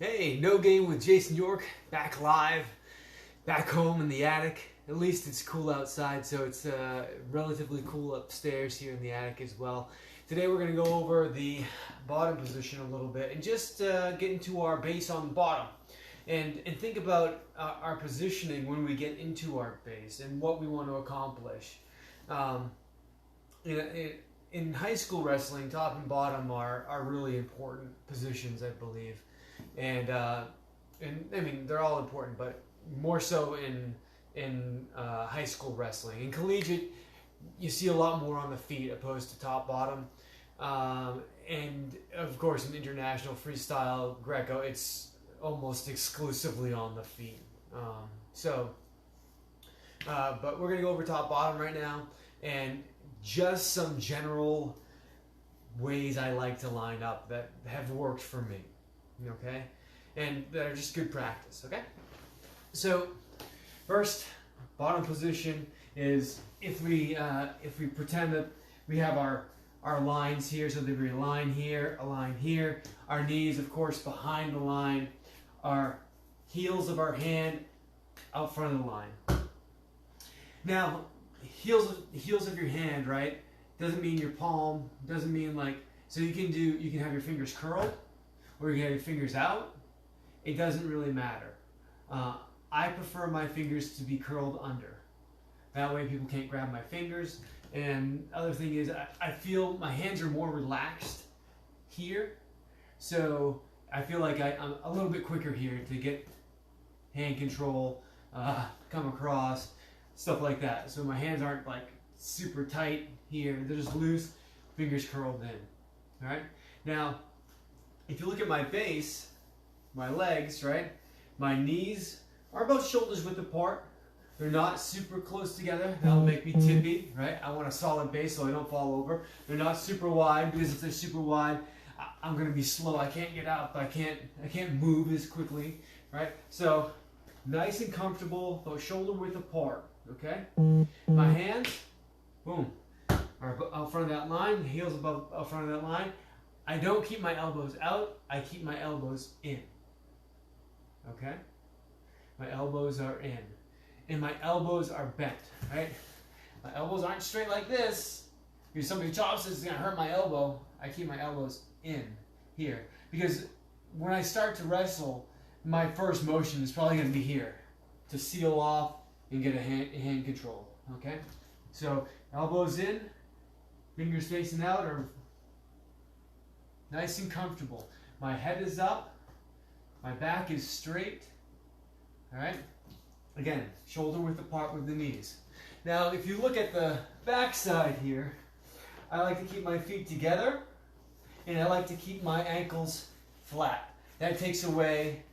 Hey, No Game with Jason York, back live, back home in the attic. At least it's cool outside, so it's relatively cool upstairs here in the attic as well. Today we're going to go over the bottom position a little bit and just get into our base on the bottom. And think about our positioning when we get into our base and what we want to accomplish. Um, in high school wrestling, top and bottom are really important positions, I believe. And I mean they're all important, but more so in high school wrestling. In collegiate, you see a lot more on the feet opposed to top bottom, and of course in international freestyle Greco, it's almost exclusively on the feet. But we're gonna go over top bottom right now, and just some general ways I like to line up that have worked for me. Okay, and that are just good practice. Okay, so first, bottom position is if we pretend that we have our lines here, so there'd be a line here, a line here. Our knees, of course, behind the line. Our heels of our hand out front of the line. Now, heels of your hand, right? Doesn't mean your palm. Doesn't mean like, so you can have your fingers curled, or you can have your fingers out. It doesn't really matter. I prefer my fingers to be curled under. That way people can't grab my fingers. And other thing is, I feel my hands are more relaxed here. So I feel like I'm a little bit quicker here to get hand control, come across, stuff like that. So my hands aren't like super tight here. They're just loose, fingers curled in. All right? Now, if you look at my base, my legs, right? My knees are about shoulders width apart. They're not super close together. That'll make me tippy, right? I want a solid base so I don't fall over. They're not super wide, because if they're super wide, I'm gonna be slow. I can't get up. I can't move as quickly, right? So nice and comfortable, about shoulder width apart. Okay. My hands, boom, are out front of that line. The heels above out front of that line. I don't keep my elbows out. I keep my elbows in. Okay? My elbows are in. And my elbows are bent, right? My elbows aren't straight like this. If somebody chops this, it's going to hurt my elbow. I keep my elbows in here. Because when I start to wrestle, my first motion is probably going to be here to seal off and get a hand control. Okay? So elbows in, fingers facing out, or nice and comfortable. My head is up. My back is straight. All right? Again, shoulder width apart with the knees. Now, if you look at the back side here, I like to keep my feet together, and I like to keep my ankles flat. That takes away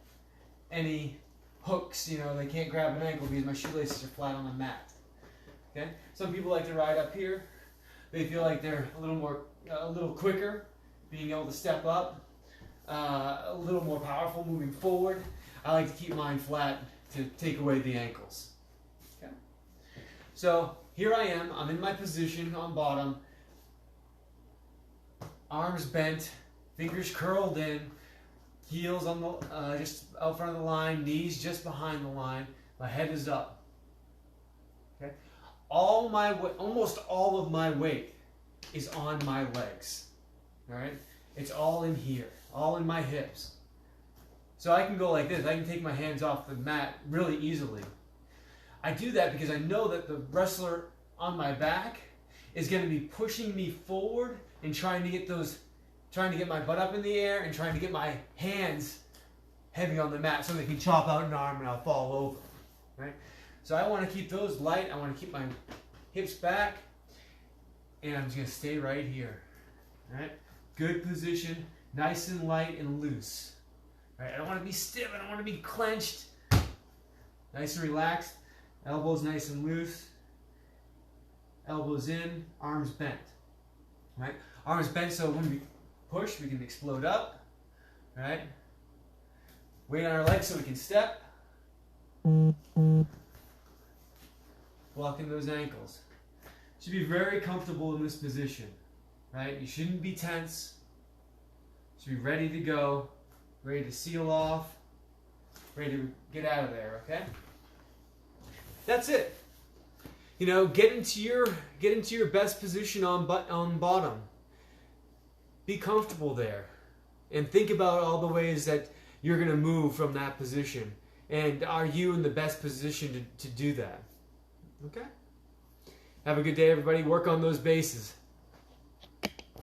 any hooks. You know, they can't grab an ankle because my shoelaces are flat on the mat. Okay? Some people like to ride up here. They feel like they're a little quicker, being able to step up, a little more powerful moving forward. I like to keep mine flat to take away the ankles. Okay? So here I am. I'm in my position on bottom. Arms bent, fingers curled in, heels on the just out front of the line, knees just behind the line. My head is up. Okay? Almost all of my weight is on my legs. All right? It's all in here, all in my hips. So I can go like this. I can take my hands off the mat really easily. I do that because I know that the wrestler on my back is going to be pushing me forward and trying to get my butt up in the air and trying to get my hands heavy on the mat so they can chop out an arm and I'll fall over. Right? So I want to keep those light. I want to keep my hips back, and I'm just going to stay right here. All right? Good position, nice and light and loose. Right? I don't want to be stiff. I don't want to be clenched. Nice and relaxed. Elbows nice and loose. Elbows in, arms bent. Right? Arms bent so when we push, we can explode up. Right? Weight on our legs so we can step. Blocking those ankles. Should be very comfortable in this position. Right? You shouldn't be tense. Should be ready to go. ready to seal off, ready to get out of there, okay? That's it. You know, get into your best position on bottom. Be comfortable there. And think about all the ways that you're going to move from that position. And are you in the best position to do that? Okay? Have a good day, everybody. Work on those bases.